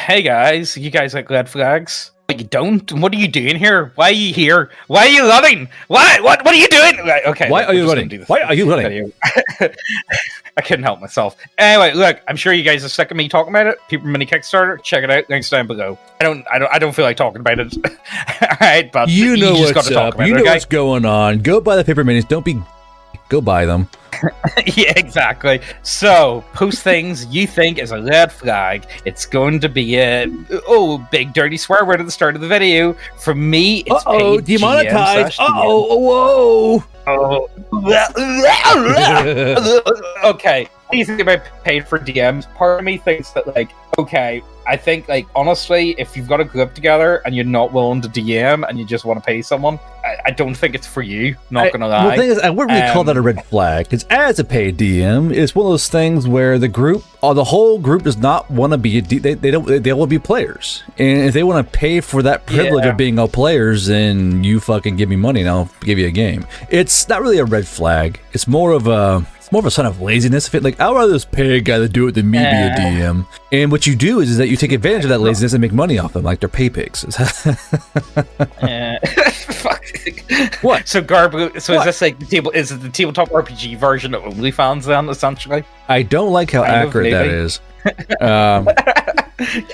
Hey guys, you guys like red flags? But you don't? What are you doing here? Why are you here? Why are you running? What are you doing? Right, okay. Why are you running? Why are you running? I couldn't help myself. Anyway, look, I'm sure you guys are sick of me talking about it. People Mini Kickstarter, check it out. Links down below. I don't feel like talking about it. All right, but you know just what's up. You know what's going on. Go buy the paper minis. Don't be. Go buy them. Yeah, exactly. So, post things you think is a red flag. It's going to be a big dirty swear word at the start of the video. For me, it's demonetized. Whoa. Oh. Okay. What do you think about paid for DMs? Part of me thinks that, like, okay, I think, like, honestly, if you've got a group together and you're not willing to DM and you just want to pay someone, I don't think it's for you. Not gonna lie. Well, the thing is, I wouldn't really call that a red flag, because as a paid DM, it's one of those things where the group, or the whole group, does not want to be. They want to be players, and if they want to pay for that privilege of being all players, then you fucking give me money and I'll give you a game. It's not really a red flag. It's more of a. It's more of a sign of laziness. Like, I'd rather just pay a guy to do it than me be a DM. And what you do is that you take advantage of that laziness and make money off them, like they're pay pigs. What? So Garb, so is this like is it the tabletop RPG version of OnlyFans then, essentially? I don't like how accurate that is.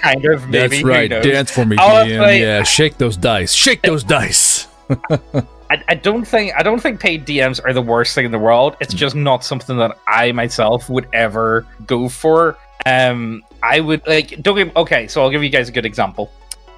Kind of, maybe. That's right. Dance for me, DM. Yeah, shake those dice. Shake those dice. I don't think paid DMs are the worst thing in the world. It's just not something that I myself would ever go for. I would like okay, so I'll give you guys a good example.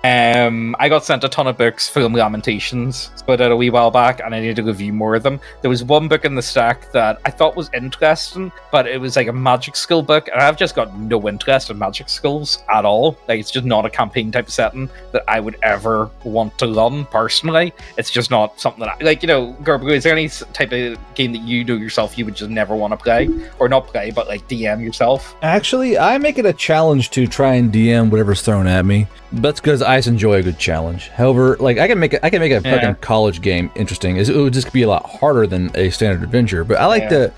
I got sent a ton of books, Film Lamentations, put out a wee while back, and I need to review more of them. There was one book in the stack that I thought was interesting, but it was like a magic skill book, and I've just got no interest in magic skills at all. Like, it's just not a campaign type of setting that I would ever want to run personally. It's just not something that I, like, you know, Gerber, is there any type of game that you do yourself you would just never want to play? Or not play, but like DM yourself? Actually, I make it a challenge to try and DM whatever's thrown at me. That's because I enjoy a good challenge. However, like, I can make a fucking college game interesting. It would just be a lot harder than a standard adventure. But I like to.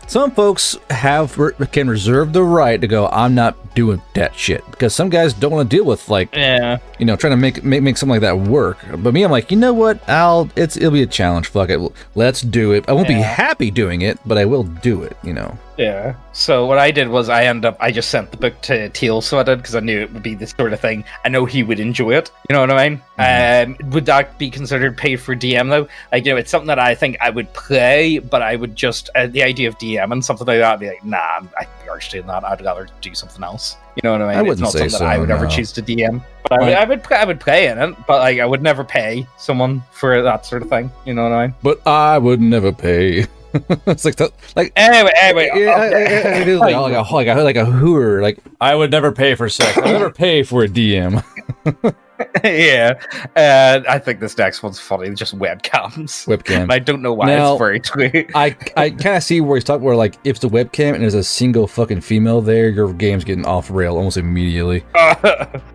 Some folks can reserve the right to go, I'm not doing that shit, because some guys don't want to deal with, like, you know, trying to make something like that work. But me, I'm like, you know what? It'll be a challenge. Fuck it, let's do it. I won't be happy doing it, but I will do it. You know. Yeah. So what I did was I just sent the book to Teal, so I did, because I knew it would be this sort of thing. I know he would enjoy it. You know what I mean? Mm-hmm. Would that be considered paid for DM though? Like, you know, it's something that I think I would play, but I would just the idea of DM and something like that, I'd be like, nah, I'd be arse doing that. I'd rather do something else. You know what I mean? I wouldn't it's not say something that I would ever choose to DM. But right. I would play in it, but like I would never pay someone for that sort of thing. You know what I mean? But I would never pay. It's like that. Like anyway, it is like a hooer. Like, I would never pay for sex. I would never pay for a DM. Yeah, I think this next one's funny. Just webcams. Webcam. And I don't know why now, it's very tweet. I kind of see where he's talking. Where, like, if it's a webcam and there's a single fucking female there, your game's getting off rail almost immediately.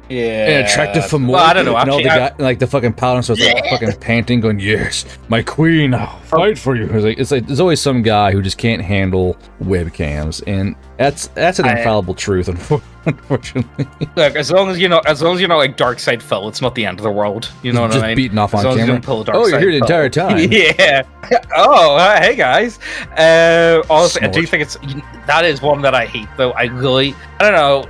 Yeah. And attractive for more. Well, I don't know. Actually, like the fucking paladin starts like fucking panting, going, "Yes, my queen, I'll fight for you." It's like there's always some guy who just can't handle webcams, and that's an infallible truth, unfortunately. Look, as long as you're not like Dark Side Phil, it's not the end of the world. You know what I mean? Beating off on camera. You're here the entire time. Yeah. Oh, hey guys. Honestly, I do think that is one that I hate though. I don't know.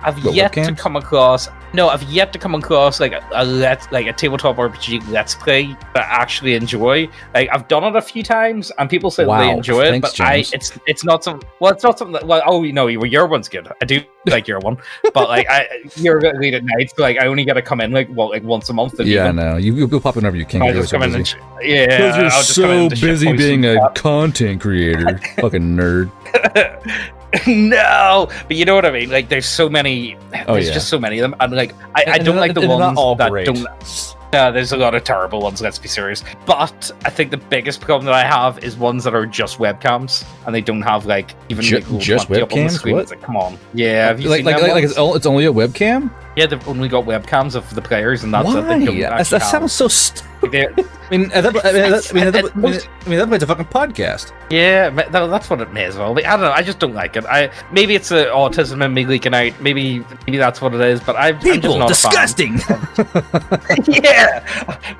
I've yet to come across like a tabletop RPG let's play that I actually enjoy. Like, I've done it a few times and people say they enjoy it, but James. it's not something. Well, it's not something that. Well, oh, you know, your one's good. I do like your one, but like you're late at night, so like I only got to come in like once a month. Yeah, I know. You'll pop in whenever you can. I just come in and because you're so busy being a content creator, fucking nerd. No, but you know what I mean. Like, there's so many. There's just so many of them, and like I don't like the ones that don't. Yeah, there's a lot of terrible ones. Let's be serious. But I think the biggest problem that I have is ones that are just webcams and they don't have like even just webcams. Up on the screen. It's like, come on, yeah. Have you like seen them it's only a webcam? Yeah, they've only got webcams of the players, and that's Why? it. They don't that sounds so. At that point, it's a fucking podcast. Yeah, that's what it may as well be. I don't know. I just don't like it. Maybe it's the autism in me leaking out. Maybe that's what it is. But I'm just not disgusting. Yeah.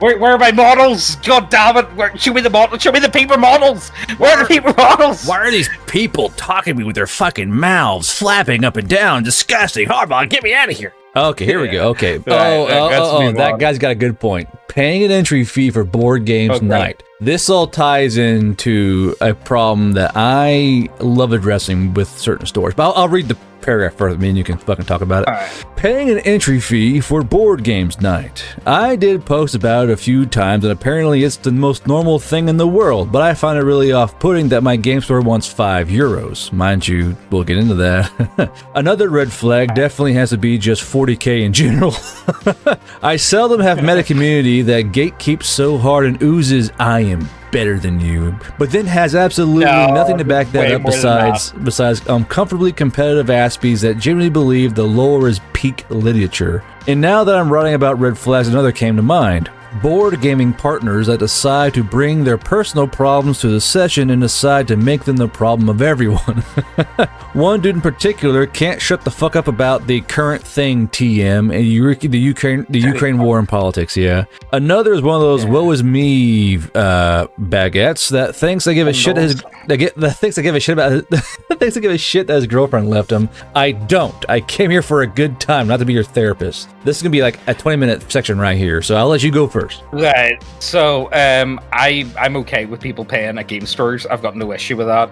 Where are my models? God damn it! Show me the models. Show me the paper models. Where are the paper models? Why are these people talking to me with their fucking mouths flapping up and down? Disgusting. Hardball, get me out of here. Okay, here we go. Okay. That guy's got a good point. Paying an entry fee for board games night. This all ties into a problem that I love addressing with certain stores. But I'll read the paragraph first. Me and you can fucking talk about it. Right. Paying an entry fee for board games night. I did post about it a few times, and apparently it's the most normal thing in the world, but I find it really off-putting that my game store wants €5. Mind you, we'll get into that. Another red flag definitely has to be just $40K in general. I seldom have met a community that gatekeeps so hard and oozes, I am better than you, but then has absolutely nothing to back that up besides comfortably competitive aspies that generally believe the lore is peak literature. And now that I'm writing about red flags, another came to mind. Board gaming partners that decide to bring their personal problems to the session and decide to make them the problem of everyone. One dude in particular can't shut the fuck up about the current thing, TM, and the Ukraine war and politics. Yeah. Another is one of those woe is me baguettes that thinks they give a shit thinks they give a shit that his girlfriend left him. I don't. I came here for a good time, not to be your therapist. This is gonna be like a 20-minute section right here, so I'll let you go first. Right. So I'm okay with people paying at game stores. I've got no issue with that.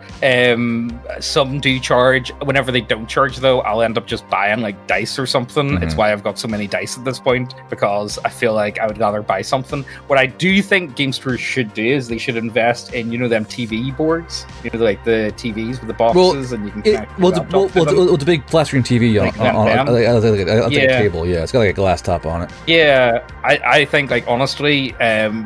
Some do charge. Whenever they don't charge, though, I'll end up just buying like dice or something. It's why I've got so many dice at this point, because I feel like I would rather buy something. What I do think game stores should do is they should invest in, them TV boards, like the TVs with the boxes, and you can connect it's a big flat screen TV on a table. Yeah, it's got like a glass top on it. Yeah, I think like honestly,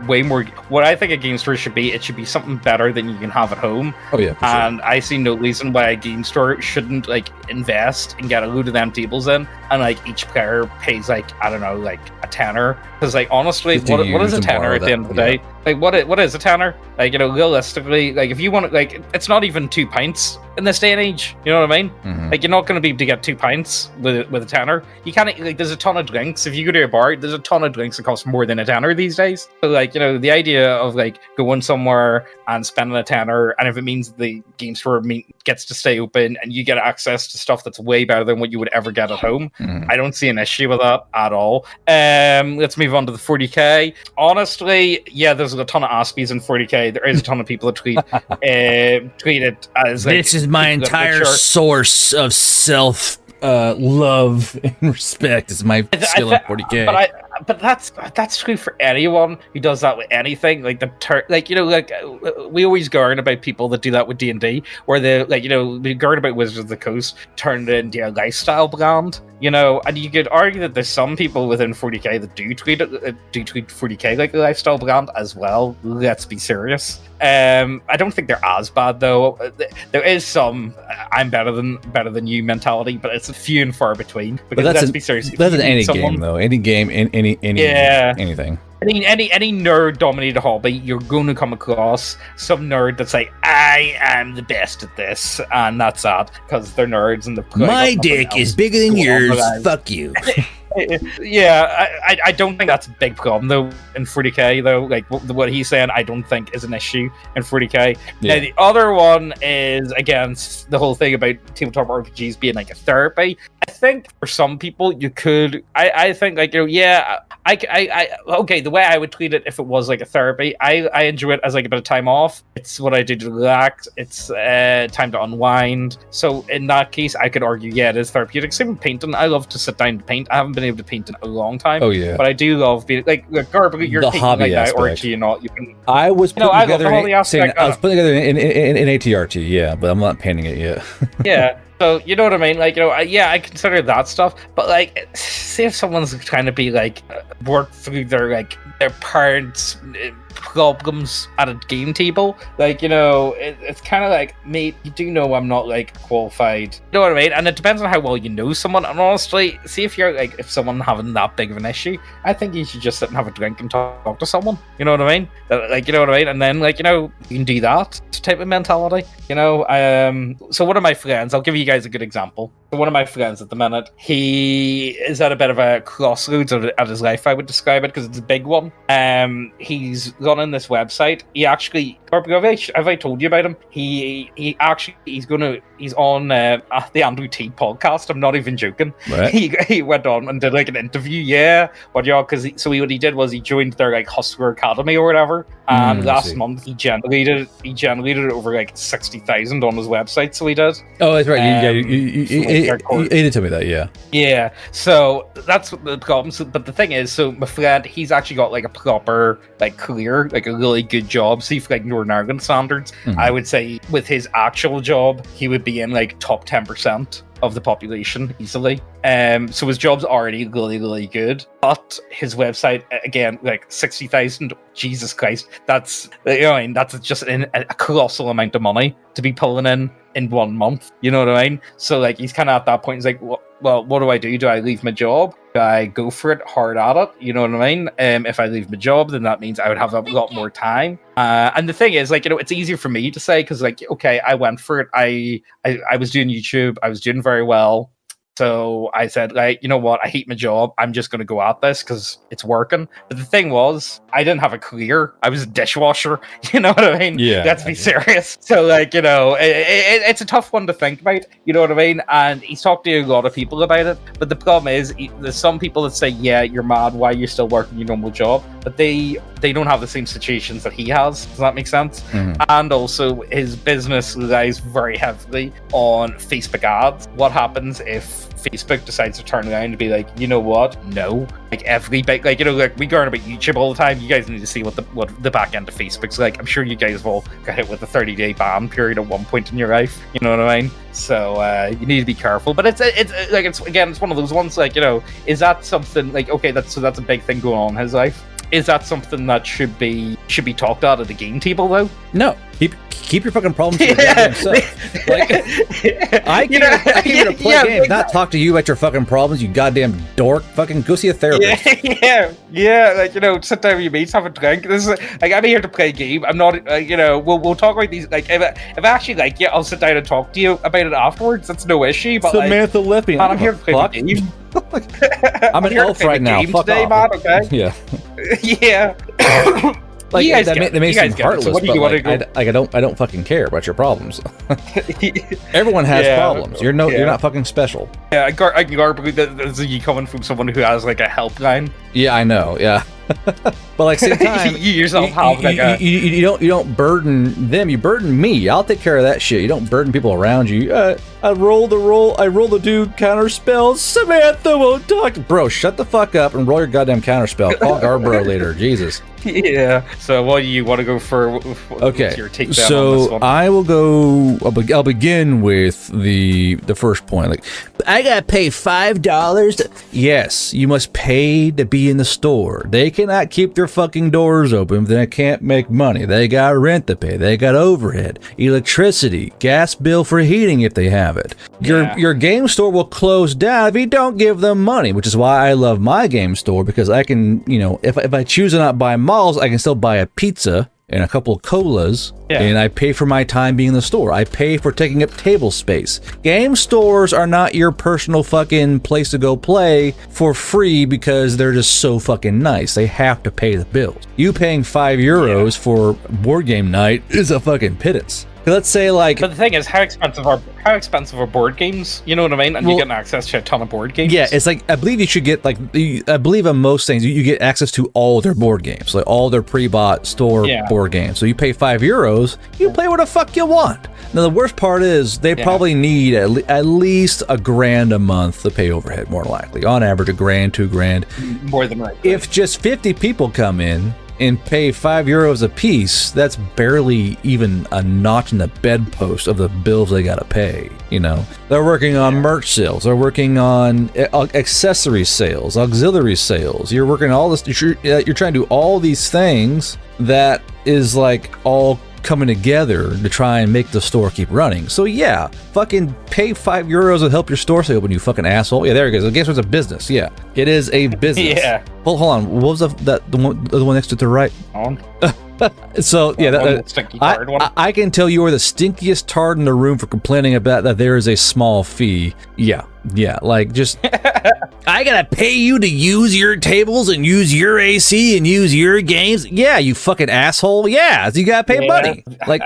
way more. What I think a game store should be, it should be something better than you can have at home. Oh yeah, and I see no reason why a game store shouldn't like invest and get a load of them tables in, and like each player pays like I don't know, like a tenner. Because like honestly, what is a tenner at the end of the day? Like what is a tenner? Like realistically, like if you want to, like it's not even 2 pints in this day and age. You know what I mean? Like you're not going to be able to get 2 pints with a tenner. You can't like. There's a ton of drinks. If you go to a bar, there's a ton of drinks that cost more than a tenner these days. So like the idea of like going somewhere and spending a tenner, and if it means the game store gets to stay open and you get access to stuff that's way better than what you would ever get at home, I don't see an issue with that at all. Let's move on to the 40K. Honestly, yeah, there's a ton of Aspies in 40K. There is a ton of people that tweet it as like, this is my entire source of self love and respect. Is my skill in 40K. But that's true for anyone who does that with anything. Like we always garn about people that do that with D&D, where we garn about Wizards of the Coast turned it into a lifestyle brand. And you could argue that there's some people within 40K that do tweet 40K like a lifestyle brand as well. Let's be serious. I don't think they're as bad though. There is some I'm better than you mentality, but it's few and far between. Because let's be serious. That's in any game though. Any game, anything. Any nerd dominated hobby, you're going to come across some nerd that's like, I am the best at this, and that's that because they're nerds and my dick is bigger than yours. Fuck you. Yeah, I don't think that's a big problem though in 40K though. Like what he's saying, I don't think is an issue in 40K. Yeah. Now the other one is against the whole thing about tabletop RPGs being like a therapy. I think for some people you could. I think like okay. The way I would treat it if it was like a therapy, I enjoy it as like a bit of time off. It's what I do to relax. It's time to unwind. So in that case, I could argue, yeah, it is therapeutic. Same with painting. I love to sit down and paint. I haven't been able to paint in a long time. Oh yeah, but I do love being like Garb, you're the hobby like aspect. That, or you know, you can. I was putting together in ATRT, yeah, but I'm not painting it yet. Yeah. So you know what I mean? Like, I consider that stuff. But like, say if someone's trying to be like work through their parents' problems at a game table. Like, you know, it's kind of like, mate, you do know I'm not like qualified. You know what I mean? And it depends on how well you know someone. And honestly, see if you're like, if someone having that big of an issue, I think you should just sit and have a drink and talk to someone. You know what I mean? Like, you know what I mean? And then, like, you know, you can do that type of mentality. You know, so one of my friends, I'll give you guys a good example. So one of my friends at the minute, he is at a bit of a crossroads at his life, I would describe it, because it's a big one. He's running this website. He actually, have I told you about him? He's on the Andrew T podcast. I'm not even joking. Right. He went on and did like an interview. Yeah, what he did was he joined their like Hustler Academy or whatever. And last month he generated over like 60,000 on his website. So he did. Oh, that's right. You did tell me that. Yeah. Yeah. So that's the problem. So, but the thing is, so my friend, he's actually got like a proper like career, like a really good job. See, for like Northern Ireland standards, I would say with his actual job, he would be in like top 10% of the population easily. So his job's already really, really good. But his website, again, like 60,000, Jesus Christ, that's, you know what I mean? That's just a colossal amount of money to be pulling in 1 month. You know what I mean? So like he's kind of at that point, he's like, well, what do I do? Do I leave my job? Do I go for it hard at it? You know what I mean? If I leave my job, then that means I would have a lot more time. And the thing is, like, you know, it's easier for me to say because, like, okay, I went for it. I was doing YouTube. I was doing very well. So I said, like, you know what? I hate my job. I'm just going to go at this because it's working. But the thing was, I didn't have a career. I was a dishwasher. You know what I mean? Yeah. Let's be serious. So, like, you know, it's a tough one to think about. You know what I mean? And he's talked to a lot of people about it. But the problem is, there's some people that say, yeah, you're mad. Why you're still working your normal job? But they don't have the same situations that he has. Does that make sense? Mm-hmm. And also, his business relies very heavily on Facebook ads. What happens if Facebook decides to turn around and be like, you know what? No. Like every big, like, you know, like we learn about YouTube all the time. You guys need to see what the back end of Facebook's like. I'm sure you guys have all got hit with a 30-day ban period at one point in your life. You know what I mean? So you need to be careful. But it's one of those ones, like, you know, is that something like, okay, that's a big thing going on in his life. Is that something that should be talked at the game table though? No. Keep your fucking problems to yourself. Like, I came here to play games, not talk to you about your fucking problems, you goddamn dork. Fucking go see a therapist. Yeah. Like, you know, sit down with your mates, have a drink. This is like, I'm here to play a game. I'm not, you know, we'll talk about these. Like, if I actually like you, I'll sit down and talk to you about it afterwards. That's no issue. But Samantha left me. I'm here to play the game. I'm an elf right now. Fuck today, off. Man, okay? Yeah. Yeah. Like that makes me heartless, so but I don't fucking care about your problems. Everyone has problems. You're not fucking special. Yeah, I can believe that this is you coming from someone who has like a helpline. Yeah, I know. Yeah. But like same time, you yourself have like you don't burden them. You burden me. I'll take care of that shit. You don't burden people around you. I roll the dude counter spells. Samantha won't talk. Bro, shut the fuck up and roll your goddamn counter spell. Call Garbro later. Jesus. Yeah. So what do you want to go for? Okay. Your take so on this one? I will go. I'll begin with the first point. Like, I gotta pay $5. Yes, you must pay to be in the store. They cannot keep their fucking doors open if they can't make money. They got rent to pay. They got overhead, electricity, gas bill for heating if they have it. Your game store will close down if you don't give them money, which is why I love my game store, because I can, you know, if I choose to not buy malls, I can still buy a pizza and a couple of colas, and I pay for my time being in the store. I pay for taking up table space. Game stores are not your personal fucking place to go play for free because they're just so fucking nice. They have to pay the bills. You paying €5 for board game night is a fucking pittance. Let's say, like, but the thing is, how expensive are board games? You know what I mean? And you get access to a ton of board games. Yeah, it's like, I believe you should get, like, I believe on most things you get access to all their board games, like all their pre-bought store board games. So you pay €5, you play what the fuck you want. Now the worst part is they probably need at least $1,000 a month to pay overhead, more likely. On average, $1,000, $2,000. More than right. If just 50 people come in and pay €5 a piece, that's barely even a notch in the bedpost of the bills they gotta pay. You know, they're working on merch sales, they're working on accessory sales, auxiliary sales. You're working on all this. You're trying to do all these things that is like all coming together to try and make the store keep running. So yeah, fucking pay €5 to help your store stay open, you fucking asshole. Yeah, there it goes. The game store's a business. Yeah, it is a business. Yeah. Hold on. What was the one next to the right? On. So yeah, I can tell you are the stinkiest tard in the room for complaining about that there is a small fee. Yeah, like just I gotta pay you to use your tables and use your AC and use your games. Yeah, you fucking asshole. Yeah, so you gotta pay money. Like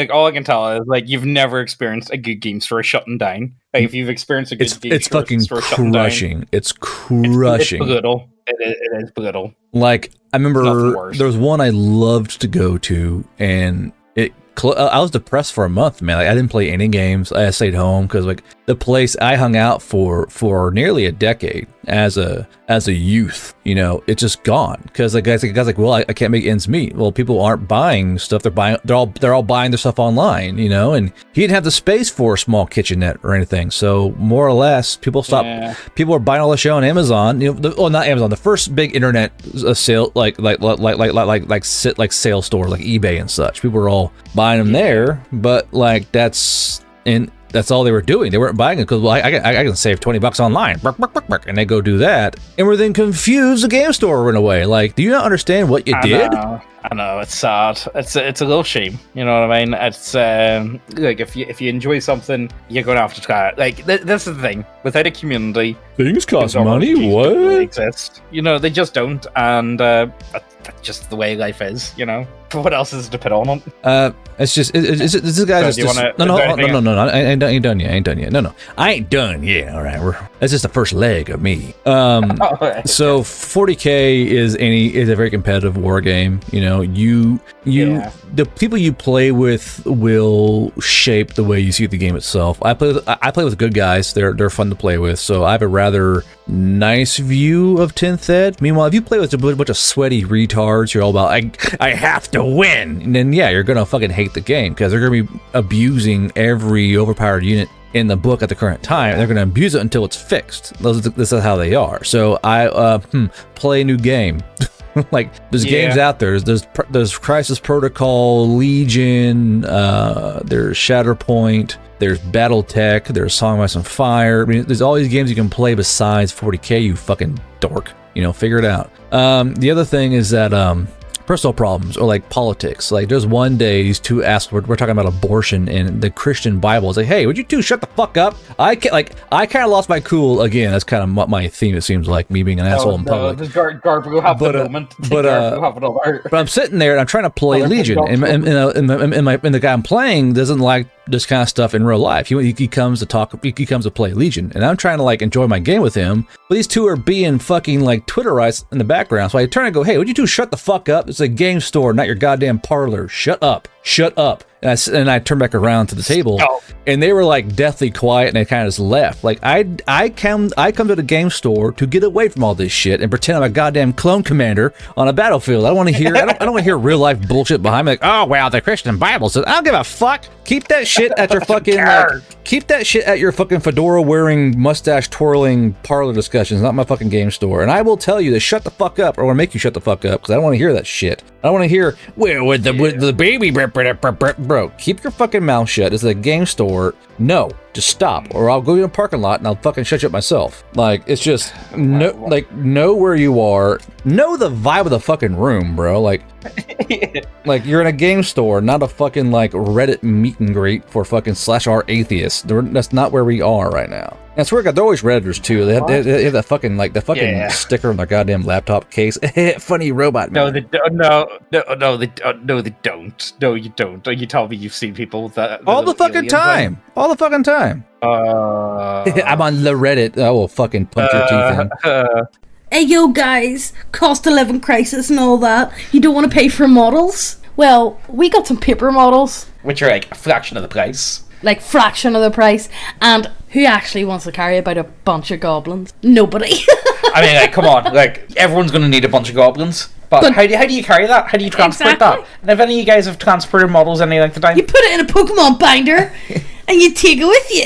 all I can tell is like you've never experienced a good game store shutting down. Like if you've experienced a good game store, fucking crushing. It's crushing. It's brutal. It is brutal. Like I remember there was one I loved to go to, and I was depressed for a month, man. Like I didn't play any games. I stayed home because like the place I hung out for nearly a decade as a youth, you know, it's just gone because the guys like, well, I can't make ends meet. Well, people aren't buying stuff. They're all buying their stuff online, you know. And he didn't have the space for a small kitchenette or anything. So more or less, people stopped. Yeah. People are buying all the shit on Amazon. You know, not Amazon. The first big internet sale, like sales stores like eBay and such. People were all buying them there, but like that's all they were doing. They weren't buying it because, well, I can save $20 online, and they go do that, and we're then confused. The game store went away. Like, do you not understand what you did? I know, it's sad. It's a little shame. You know what I mean? It's like if you enjoy something, you're gonna have to try it. Like this is the thing. Without a community, things cost money. What? Don't really exist? You know, they just don't, and that's just the way life is. You know, what else is to put on it? It's just this guy just no. I ain't done yet. No, I ain't done yet. All right, that's just the first leg of me. So 40K is a very competitive war game. You know, the people you play with will shape the way you see the game itself. I play with good guys. They're fun to play with. So I have a rather nice view of 10th Ed. Meanwhile, if you play with a bunch of sweaty retards, you're all about I have to win, and then yeah, you're gonna fucking hate the game because they're gonna be abusing every overpowered unit in the book at the current time. They're gonna abuse it until it's fixed. This is how they are. So I play a new game. Like there's games out there. There's Crisis Protocol, Legion, there's Shatterpoint, there's BattleTech, there's Song of Ice and Fire. I mean, there's all these games you can play besides 40K. You fucking dork. You know, figure it out. The other thing is that personal problems or like politics. Like there's one day these two assholes, we're talking about abortion and the Christian Bible. It's like, hey, would you two shut the fuck up? I kind of lost my cool again. That's kind of my theme. It seems like me being an asshole in public. But I'm sitting there and I'm trying to play Legion, and the guy I'm playing doesn't like this kind of stuff in real life. He comes to play Legion, and I'm trying to like enjoy my game with him. But these two are being fucking like Twitterites in the background. So I turn and go, hey, would you two shut the fuck up? It's a game store, not your goddamn parlor. Shut up. And I turned back around to the table, and they were like deathly quiet, and they kind of just left. Like I come to the game store to get away from all this shit and pretend I'm a goddamn clone commander on a battlefield. I don't want to hear I don't want to hear real life bullshit behind me. Like, oh wow, the Christian Bible says. I don't give a fuck. Keep that shit at your fucking keep that shit at your fucking fedora wearing, mustache twirling parlor discussions, not my fucking game store. And I will tell you to shut the fuck up, or I want to make you shut the fuck up because I don't want to hear that shit. I don't want to hear with the baby. Bro, keep your fucking mouth shut. It's a game store. No, just stop, or I'll go in a parking lot and I'll fucking shut you up myself. Like, it's just know where you are, know the vibe of the fucking room, bro. Like, like you're in a game store, not a fucking like Reddit meet and greet for fucking /r atheists. That's not where we are right now. And I swear to God, they're always Redditors too. They have that fucking sticker on their goddamn laptop case. Funny robot. No, man. they don't. No, they don't. No, you don't. You tell me you've seen people with that all the fucking time. All the fucking time. I'm on the Reddit. I will fucking punch your teeth in. Hey, yo, guys, cost 11 crisis and all that. You don't want to pay for models? Well, we got some paper models. Which are like a fraction of the price. Like, fraction of the price. And Who actually wants to carry about a bunch of goblins? Nobody. I mean, like, come on, like, everyone's going to need a bunch of goblins. But how do you carry that? How do you transport that? And if any of you guys have transported models any length of time, you put it in a Pokemon binder and you take it with you.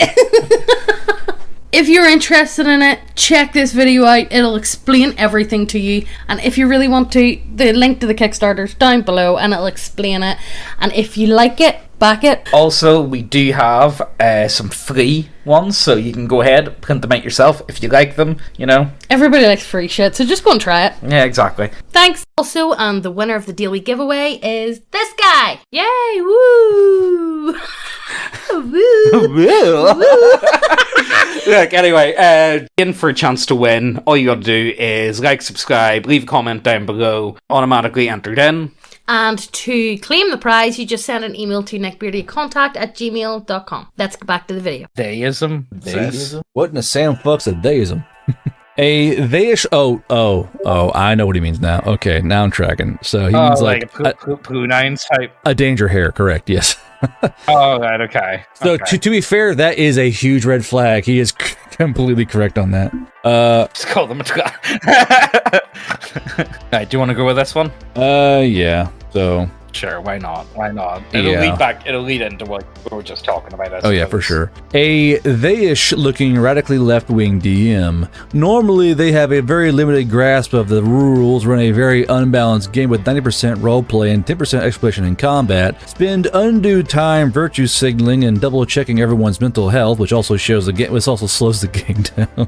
If you're interested in it, check this video out. It'll explain everything to you. And if you really want to, the link to the Kickstarter's down below and it'll explain it. And if you like it, back it. Also, we do have some free ones, so you can go ahead, print them out yourself if you like them, you know. Everybody likes free shit, so just go and try it. Yeah, exactly. Thanks. Also, the winner of the daily giveaway is this guy. Yay, woo! Woo! Look, anyway, in for a chance to win, all you gotta do is like, subscribe, leave a comment down below, automatically entered in. And to claim the prize, you just send an email to neckbeardiacontact@gmail.com. Let's go back to the video. Theism? What in the Sam fucks a theism? A theish. Oh, I know what he means now. Okay, now I'm tracking. So he means like a Punines type. A danger hair, correct, yes. Oh, right, okay. So okay. To be fair, that is a huge red flag. He is completely correct on that. Just call them a Alright, do you want to go with this one? Yeah. So sure, why not? It'll lead into what we were just talking about. Oh yeah, for sure. A they-ish looking radically left-wing DM. Normally they have a very limited grasp of the rules, run a very unbalanced game with 90% roleplay and 10% exploration in combat, spend undue time virtue signaling and double checking everyone's mental health, which also slows the game down.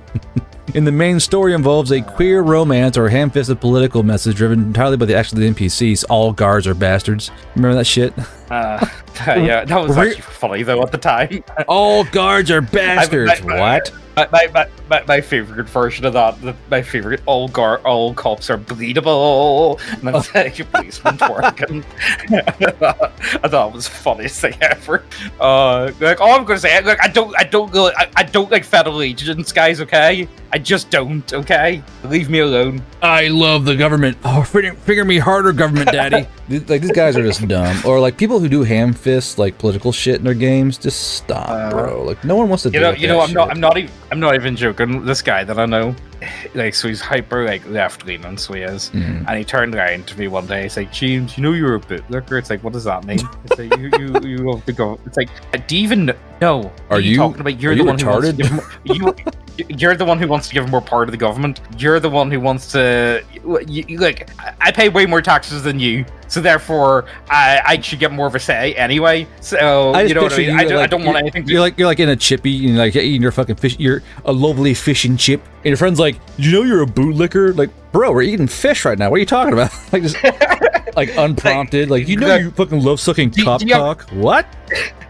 In the main story involves a queer romance or ham-fisted political message driven entirely by the action of the NPCs. All guards are bastards. Remember that shit? Yeah, that was actually funny though at the time. All guards are bastards. What? My favorite version of that, my favorite, all cops are bleedable, and then it's like your policeman working. I thought it was the funniest thing ever. Like, all I'm gonna say, like, I don't like federal agents, guys. Okay, I just don't. Okay, leave me alone. I love the government. Oh, figure me harder, government daddy. Like, these guys are just dumb. Or like people who do ham fist like political shit in their games. Just stop, bro. Like, no one wants to do that. I'm not even joking. This guy that I know, like, so he's hyper like left leaning, so he is. And he turned around to me one day. He's like, James, you know you're a bootlicker. It's like, what does that mean? It's like, you have to go. It's like, do you even know? Are you talking about? You're the one who wants to give him, you're the one who wants to give him more part of the government. You're the one who wants to. Like, I pay way more taxes than you. So therefore, I should get more of a say anyway. So you know what I mean. I don't want anything. You're like in a chippy, and like eating your fucking fish. You're a lovely fish and chip, and your friend's like, "You know, you're a bootlicker." Like, bro, we're eating fish right now. What are you talking about? Like, just like unprompted. Like, you know, you fucking love sucking cock. What?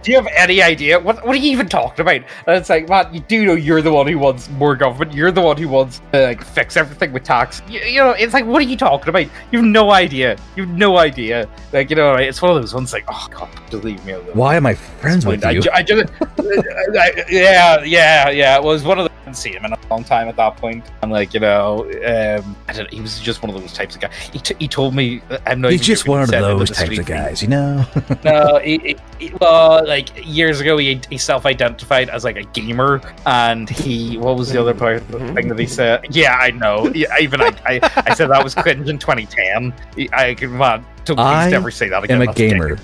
Do you have any idea? What are you even talking about? And it's like, man, you do know you're the one who wants more government. You're the one who wants to like fix everything with tax. You know, it's like, what are you talking about? You have no idea. You have no idea. Like, you know, right? It's one of those ones like, oh god, just leave me alone. Why am I friends with you? I just, yeah. It was one of the. I hadn't seen him in a long time at that point, and like, you know, I don't. He was just one of those types of guys. He told me, I'm not. He's just one of those types of guys, you know. No, well, like years ago, he self-identified as like a gamer, and what was the other thing that he said? Yeah, I know. Yeah, even I said that was cringe in 2010. Don't please never say that again. I'm a gamer.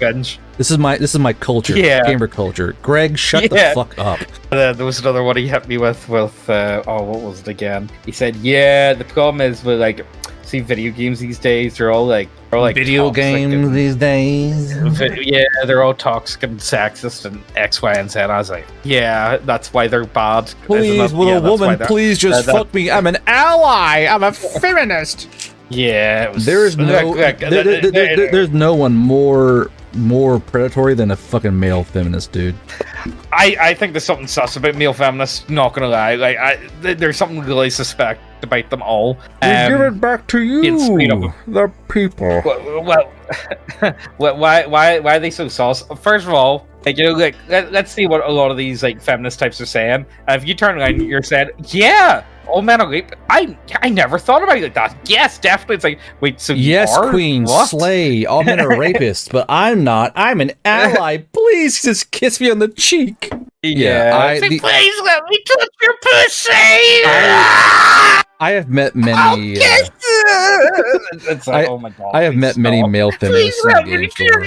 This is my culture. Yeah. Gamer culture. Greg, shut the fuck up. There was another one he hit me with what was it again? He said, yeah, the problem is with like, see, video games these days, they're all like video games these days. Yeah, they're all toxic and sexist and X, Y, and Z. I was like, yeah, that's why they're bad. Please, will a woman please just fuck me? I'm an ally. I'm a feminist. Yeah, there's no one more predatory than a fucking male feminist, dude. I think there's something sus about male feminists. Not gonna lie, like there's something really suspect about them all. We give it back to you, the people. Well, why are they so sus? First of all, like, you know, like let's see what a lot of these like feminist types are saying. If you turn around, you're saying, yeah. all men are rape. I never thought about it like that. Yes, definitely. It's like, wait, so you yes, are? queen, What? slay. All men are rapists, but I'm not. I'm an ally. Please just kiss me on the cheek. Yeah. Please let me touch your pussy. I have met many. It's like, oh my god! I have met many male feminists in the game store.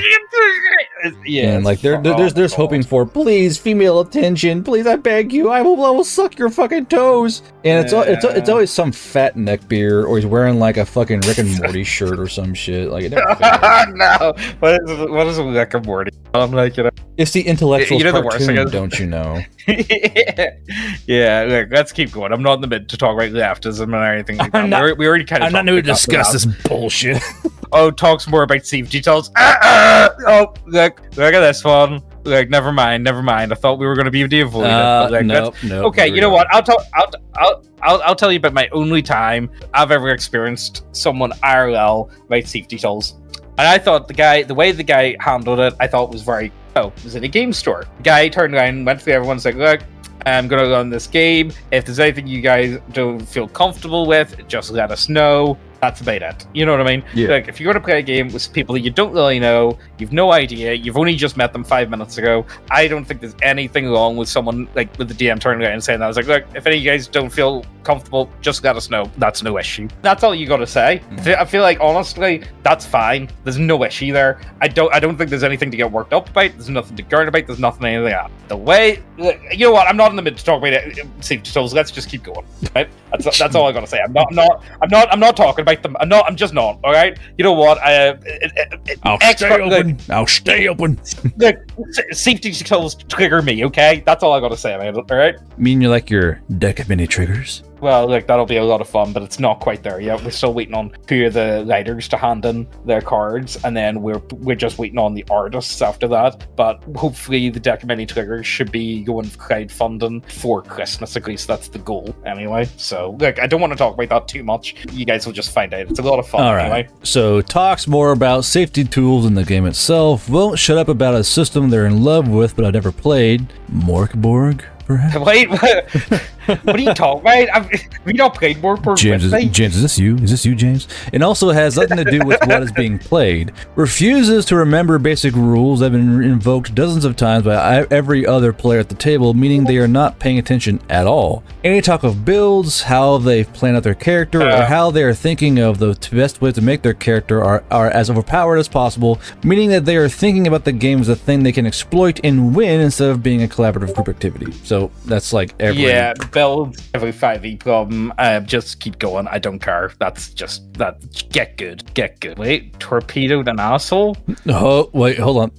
Yeah, and like there's hoping for, please, female attention, please, I beg you, I will suck your fucking toes. And it's always some fat neckbeard, or he's wearing like a fucking Rick and Morty shirt or some shit. Like it never fits. No, what is a Rick and Morty? I'm like, it's the intellectual the cartoon, worst don't you know? Yeah, look, let's keep going. I'm not in the mid to talk about leftism or anything like that. We already kind of. I'm not going to discuss this bullshit. Oh, talks more about safety tools. Oh, look at this one. Like, never mind. I thought we were going to be avoided. No. Okay, you know what? I'll tell you about my only time I've ever experienced someone IRL write safety tools. And I thought the way the guy handled it, I thought was very. Oh, it was in a game store. The guy turned around, went to everyone, said, "Look, I'm gonna run this game. If there's anything you guys don't feel comfortable with, just let us know." That's about it. You know what I mean? Yeah. Like, if you're going to play a game with people that you don't really know, you've no idea, you've only just met them 5 minutes ago, I don't think there's anything wrong with someone, like, with the DM turning around and saying that. I was like, look, if any of you guys don't feel comfortable, just let us know. That's no issue. That's all you got to say. I feel like, honestly, that's fine. There's no issue there. I don't think there's anything to get worked up about. There's nothing to garn about. There's nothing anything like that. The way, you know what? I'm not in the mid to talk about it. Safety tools. Let's just keep going. Right? That's all I got to say. I'm not talking about them. I'm just not. All right. You know what? I'll stay open. Look, safety tools trigger me. Okay, that's all I got to say about it. All right. Mean you like your deck of mini triggers? Well, like, that'll be a lot of fun, but it's not quite there yet. We're still waiting on two of the writers to hand in their cards, and then we're just waiting on the artists after that. But hopefully the deck of mini triggers should be going crowdfunding for Christmas, at least that's the goal anyway. So, look, I don't want to talk about that too much. You guys will just find out. It's a lot of fun. All right. Anyway. So talks more about safety tools in the game itself. Won't shut up about a system they're in love with but I've never played. Morkborg, perhaps? Wait, what are you talking about? Have you not played Morkborg? James, is this you? Is this you, James? It also has nothing to do with what is being played. Refuses to remember basic rules that have been invoked dozens of times by every other player at the table, meaning they are not paying attention at all. Any talk of builds, how they've planned out their character, or how they are thinking of the best way to make their character are as overpowered as possible, meaning that they are thinking about the game as a thing they can exploit and win instead of being a collaborative group activity. So that's like every... Yeah, build every 5e problem. Just keep going. I don't care. That's just that. Get good. Wait, torpedoed an asshole? Oh, wait, hold on.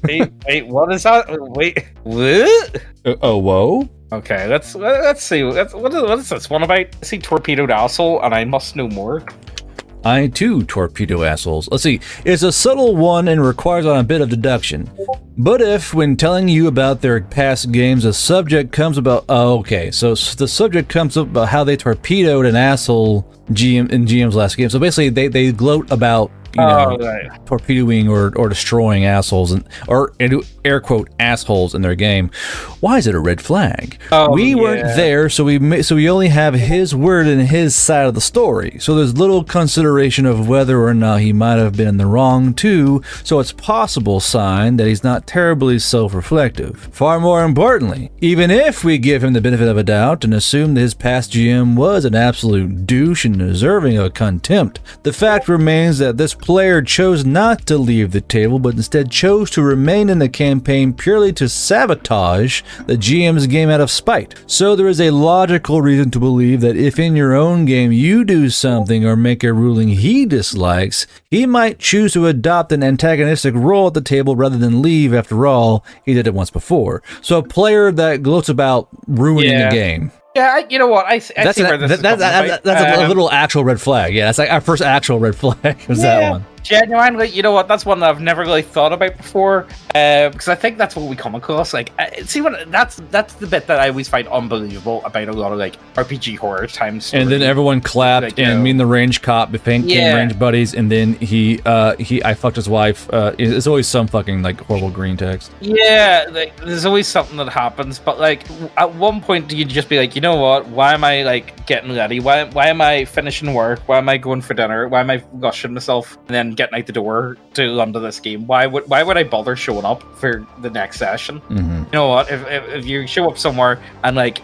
wait, what is that? Wait, what? Whoa. Okay, let's see. What is this one about? I see torpedoed asshole, and I must know more. I too torpedo assholes. Let's see. It's a subtle one and requires on a bit of deduction. But if, when telling you about their past games, the subject comes about... Oh, okay. So the subject comes up about how they torpedoed an asshole GM in GM's last game. So basically, they gloat about... torpedoing or destroying assholes or air quote assholes in their game. Why is it a red flag? We weren't there, so we only have his word and his side of the story. So there's little consideration of whether or not he might have been in the wrong too. So it's possible sign that he's not terribly self-reflective. Far more importantly, even if we give him the benefit of a doubt and assume that his past GM was an absolute douche and deserving of contempt, the fact remains that this player chose not to leave the table, but instead chose to remain in the campaign purely to sabotage the GM's game out of spite. So there is a logical reason to believe that if in your own game you do something or make a ruling he dislikes, he might choose to adopt an antagonistic role at the table rather than leave. After all, he did it once before. So a player that gloats about ruining the game. Yeah, you know what? I see where this is that's a little actual red flag. Yeah, that's like our first actual red flag was that one. genuinely, you know what? That's one that I've never really thought about before, because I think that's what we come across. Like, see, what that's the bit that I always find unbelievable about a lot of like RPG horror times. And then everyone clapped, like, and me and the range cop became range buddies, and then I fucked his wife. It's always some fucking like horrible green text. Yeah, like there's always something that happens, but like at one point you'd just be like, you know what? Why am I like getting ready? Why am I finishing work? Why am I going for dinner? Why am I rushing myself and then getting out the door to run to this game? Why would I bother showing up for the next session? Mm-hmm. You know what? If you show up somewhere and like,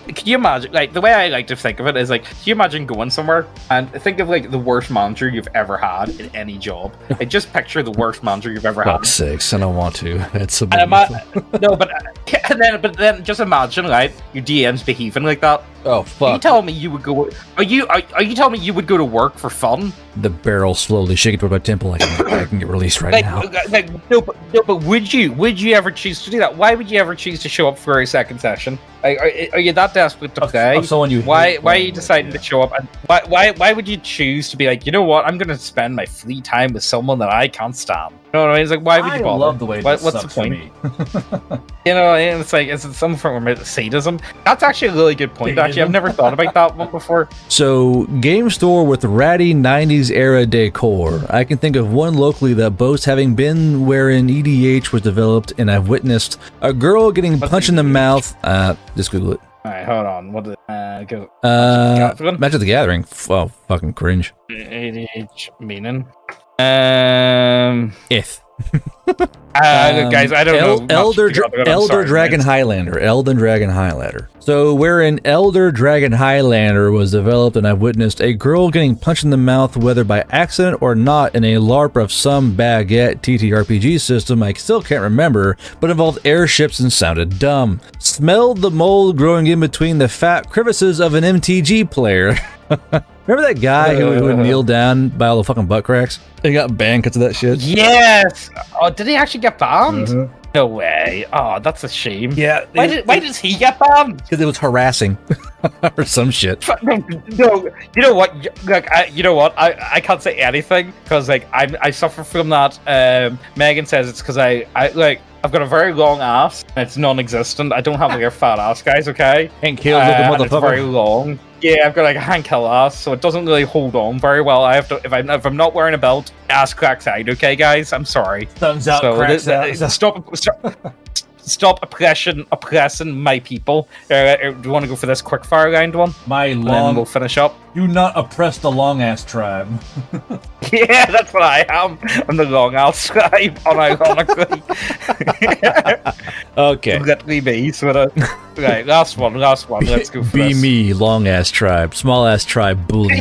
can you imagine? Like the way I like to think of it is like, can you imagine going somewhere and think of like the worst manager you've ever had in any job? Like just picture the worst manager you've ever had. Fuck's sakes, I don't want to. That's so. No, but then just imagine, right? Your DM's behaving like that. Oh fuck! Are you telling me you would go? Are you telling me you would go to work for fun? The barrel slowly shaking toward my temple. I can get released right now. No, but would you ever choose to do that? Why would you ever choose to show up for a second session? Like, are you that desperate to play? Why are you deciding to show up? And why would you choose to be like, you know what? I'm going to spend my free time with someone that I can't stand. You know what I mean? It's like, why would you bother? I love the way this what's the point? Me. You know, it's like, is it some form of sadism? That's actually a really good point. Actually, I've never thought about that one before. So, game store with ratty 90s era decor. I can think of one locally that boasts having been wherein EDH was developed, and I've witnessed a girl getting punched in the mouth. Just Google it. Alright, hold on. What did go? Magic the Gathering. Oh, fucking cringe. EDH meaning. If. Guys, I don't know. Elder Dragon Highlander. So, wherein Elder Dragon Highlander was developed, and I've witnessed a girl getting punched in the mouth, whether by accident or not, in a LARP of some baguette TTRPG system I still can't remember, but involved airships and sounded dumb. Smelled the mold growing in between the fat crevices of an MTG player. Remember that guy who would kneel down by all the fucking butt cracks? He got banned because of that shit? Yes! Oh, did he actually get banned? Mm-hmm. No way. Oh, that's a shame. Yeah. Why does he get banned? Because it was harassing. Or some shit. No, you know what? Like, I can't say anything because like I suffer from that. Megan says it's because I've got a very long ass and it's non-existent. I don't have like a fat ass, guys. Okay. Hank Hill, the motherfucker. It's very long. Yeah, I've got like a Hank Hill ass, so it doesn't really hold on very well. I have to if I'm not wearing a belt, ass cracks out. Okay, guys, I'm sorry. Thumbs out, so cracks out. Stop oppressing my people. Do you want to go for this quick fire round one? And then we'll finish up. Do not oppress the long ass tribe. Yeah, that's what I am. I'm the long ass tribe, unironically. Okay. Let me be. Right, last one. Let's go for Be this. me, long ass tribe, small ass tribe bully.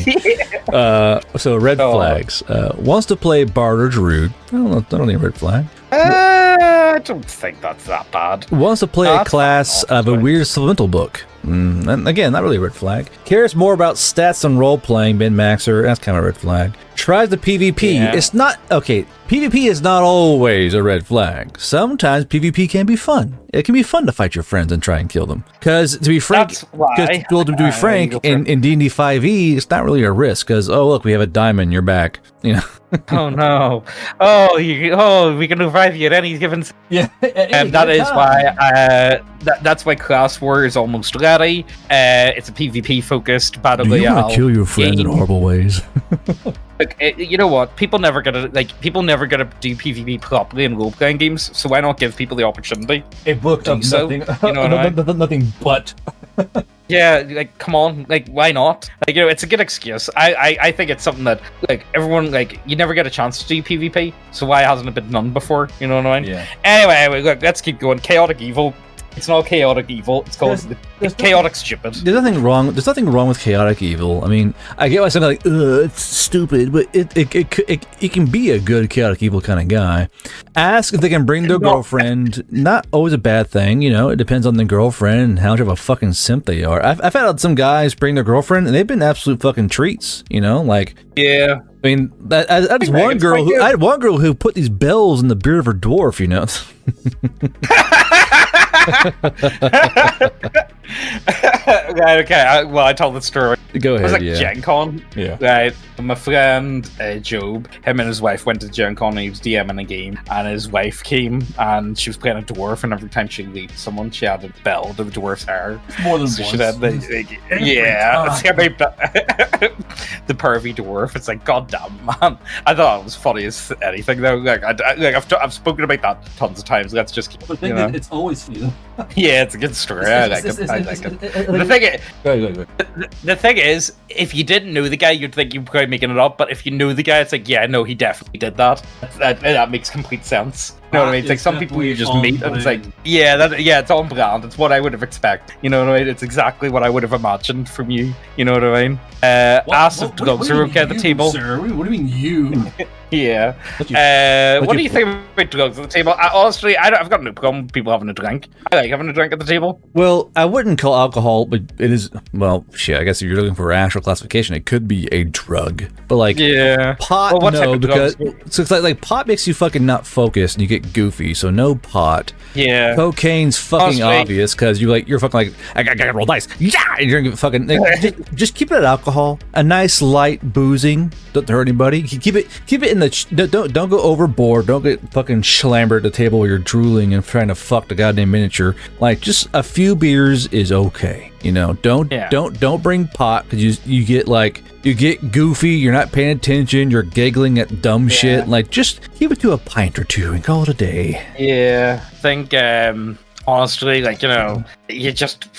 So red flags. Wants to play Bard or Druid. I don't need a red flag. I don't think that's that bad. Wants to play a class of a weird supplemental book. And again, not really a red flag. Cares more about stats and role-playing, min-maxer. That's kind of a red flag. Tries the PvP. Yeah. It's not... Okay, PvP is not always a red flag. Sometimes PvP can be fun. It can be fun to fight your friends and try and kill them. Because, to be frank... To be frank, in D&D 5e, it's not really a risk. Because, oh, look, we have a diamond in your back. You know? Oh, no. We can revive you at any given... Yeah. That is why... That's why Class War is almost ready. It's a PvP-focused battle royale. Do you want to kill your friends in horrible ways? Look, you know what? People never gonna do PvP properly in role-playing games. So why not give people the opportunity? A book of nothing. You know what I mean? Nothing but. Yeah, like come on, like why not? Like it's a good excuse. I think it's something that like everyone you never get a chance to do PvP. So why hasn't it been done before? You know what I mean? Yeah. Anyway, look, let's keep going. Chaotic evil. It's not chaotic evil. It's called it's chaotic stupid. There's nothing wrong with chaotic evil. I mean, I get why some like, it's stupid, but it can be a good chaotic evil kind of guy. Ask if they can bring their girlfriend. Not always a bad thing, you know. It depends on the girlfriend and how much of a fucking simp they are. I've had some guys bring their girlfriend, and they've been absolute fucking treats, you know. Like, yeah. I mean, I had one girl who put these bells in the beard of her dwarf, you know. Right, okay. Well, I told the story. Go It was ahead. like Yeah. Gen Con. Yeah. Right. My friend Job, him and his wife went to Gen Con and he was DMing a game, and his wife came and she was playing a dwarf, and every time she leaves someone, she had a bell to the dwarf's hair. More than So once. she had yeah, it's about the pervy dwarf. It's like, god damn, man. I thought it was funny as anything though. Like, I've spoken about that tons of times. Let's just keep, The thing is, it's always you. yeah, it's a good story. I like it. The thing is, Go. the thing is, if you didn't know the guy, you'd think you're probably making it up. But if you know the guy, it's like, yeah, no, he definitely did that. That makes complete sense. You know what I mean? It's like some people you just meet, and it's like, yeah, it's on brand. It's what I would have expected. You know what I mean? It's exactly what I would have imagined from you. You know what I mean? Ask if drugs are okay at the table. Sir? What do you mean you? Yeah. What do you think about drugs at the table? Honestly, I've got no problem with people having a drink. I like having a drink at the table. Well, I wouldn't call alcohol, but it is. Well, shit. I guess if you're looking for actual classification, it could be a drug. But like, yeah, pot, well, what type no, of because drugs? so it's like pot makes you fucking not focused and you get goofy. So no pot. Yeah. Cocaine's fucking Honestly. obvious because you're fucking like I gotta roll dice. Yeah, and you're gonna fucking just keep it at alcohol. A nice light boozing doesn't hurt anybody. You keep it in the don't go overboard. Don't get fucking schlambered at the table where you're drooling and trying to fuck the goddamn miniature. Like just a few beers is okay. You know, don't bring pot because you get goofy. You're not paying attention. You're giggling at dumb shit. Like just keep it to a pint or two and call it a day. Yeah, I think honestly, like, you know, you just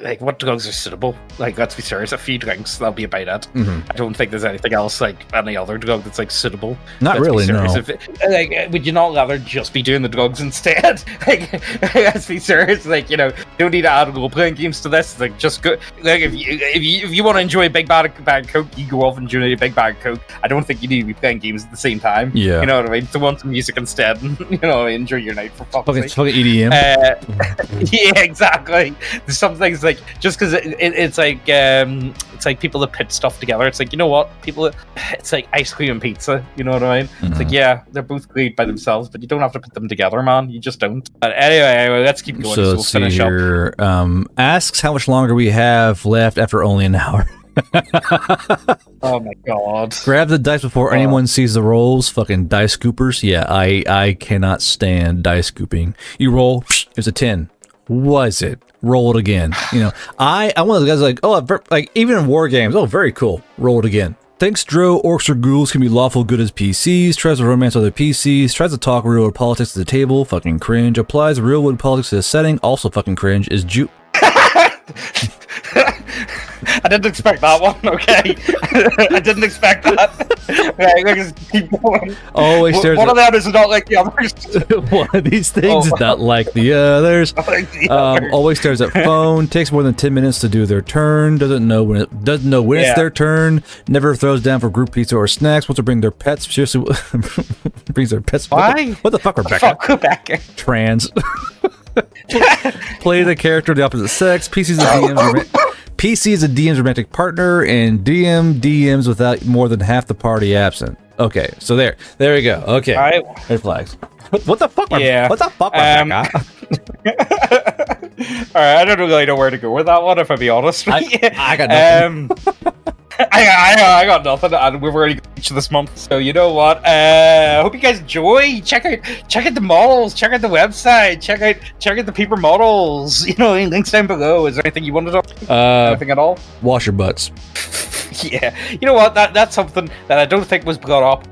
like, what drugs are suitable? Like, let's be serious, a few drinks, that'll be about it. I don't think there's anything else, like any other drug that's like suitable. Not Let's be really, no. serious. Like, would you not rather just be doing the drugs instead? Like, let's be serious. Like, you know, you don't need to add role playing games to this. It's like, just go. Like, if you want to enjoy a big bag Coke, you go off and enjoy a big bag Coke. I don't think you need to be playing games at the same time. Yeah, you know what I mean. To want some music instead, and you know, enjoy your night for fuck's sake. Fucking EDM. Yeah, exactly. There's some things like just because it's like people that put stuff together. It's like, you know what, it's like ice cream and pizza. You know what I mean? It's like, yeah, they're both great by themselves, but you don't have to put them together, man. You just don't. But anyway, let's keep going. So We'll let's see finish here. Asks how much longer we have left after only an hour. Oh my god! Grab the dice before anyone sees the rolls. Fucking dice scoopers. Yeah, I cannot stand dice scooping. You roll. It's a 10. Was it? Roll it again. You know, I'm one of those guys like even in war games. Oh, very cool. Roll it again. Thinks Dro, orcs or ghouls can be lawful good as PCs, tries to romance other PCs, tries to talk real world politics to the table, fucking cringe, applies real world politics to the setting, also fucking cringe, is I didn't expect that one, okay? I didn't expect that. Right, let's keep going. Always stares one of them is not like the others. One of these things is not like the others. Always stares at phone, takes more than 10 minutes to do their turn, doesn't know when it's their turn, never throws down for group pizza or snacks, wants to bring their pets, seriously, brings their pets. Why? What the fuck, Rebecca? Fuck Rebecca. Trans. Play the character of the opposite sex. PC is a DM's romantic partner, and DMs without more than half the party absent. Okay, so there we go. Okay, all right. Red flags. What the fuck? Yeah. What the fuck, Rebecca? All right, I don't really know where to go with that one, if I be honest. I got nothing. I got nothing, and we've already got each of this month. So you know what? Hope you guys enjoy. Check out the models. Check out the website. Check out the paper models. You know, links down below. Is there anything you wanted to? Anything at all? Wash your butts. Yeah. You know what? That's something that I don't think was brought up.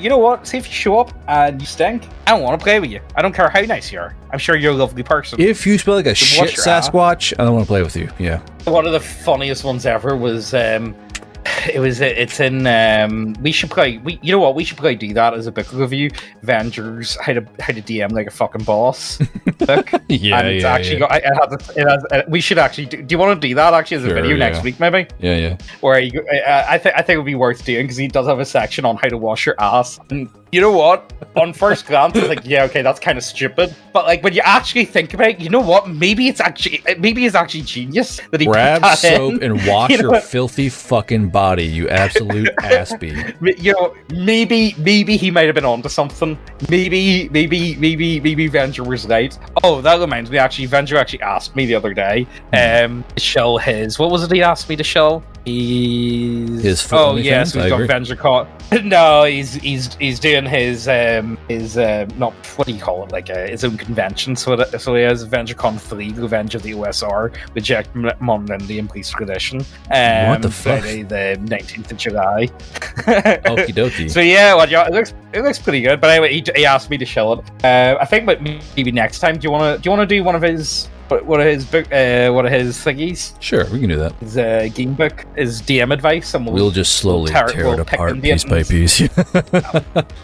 You know what? See if you show up and you stink. I don't want to play with you. I don't care how nice you are. I'm sure you're a lovely person. If you smell like a shit Sasquatch, I don't want to play with you. Yeah. One of the funniest ones ever was it's in we should probably you know what, we should probably do that as a book review. Avengers, how to DM like a fucking boss book. Yeah, and it's actually got it has we should actually do you want to do that actually as a video next week maybe? Yeah. Where I think it would be worth doing because he does have a section on how to wash your ass. And you know what? On first glance, it's like, yeah, okay, that's kind of stupid. But like when you actually think about it, you know what? Maybe it's actually genius that he grab put that soap in. and wash your filthy fucking body body, you absolute aspie. You know, maybe he might have been onto something. Maybe Venger was right. Oh, that reminds me. Actually, Venger actually asked me the other day, to show his. What was it he asked me to show? His oh yeah, so he's got Venger caught. No, he's doing his not what do you call it, like his own convention. So he has VengerCon 3, Revenge of the OSR, with Jack Mon and the Police Tradition. What the fuck? Friday the 19th of July. Okie dokie. So yeah, well, yeah, it looks pretty good. But anyway, he asked me to show it. I think, but maybe next time, do you want to do one of his thingies? Sure, we can do that. His game book, his DM advice, and we'll just slowly tear it apart piece by piece. See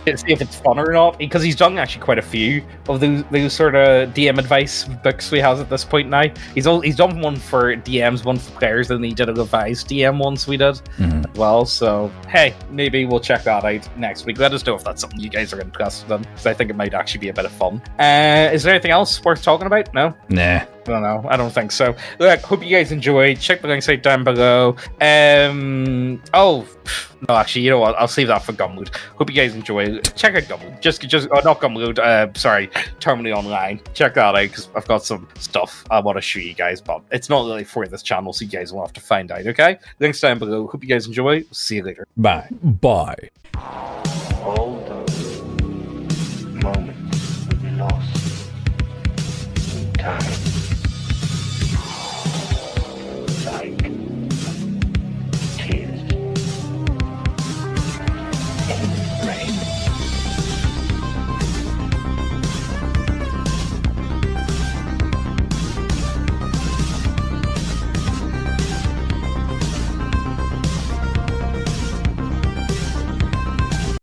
if it's fun or not, because he's done actually quite a few of those sort of DM advice books we have at this point now. He's done one for DMs, one for players, and he did a revised DM once we did as well. So hey, maybe we'll check that out next week. Let us know if that's something you guys are interested in, because I think it might actually be a bit of fun. Is there anything else worth talking about? No? Nah. I don't know. I don't think so. Look, hope you guys enjoyed. Check the links out down below. Oh, no, actually, you know what? I'll save that for Gumroad. Hope you guys enjoy. Check out Gumroad. Just not Gumroad. Sorry, Terminally Online. Check that out, because I've got some stuff I want to show you guys, but it's not really for this channel, so you guys will have to find out. Okay? Links down below. Hope you guys enjoy. See you later. Bye.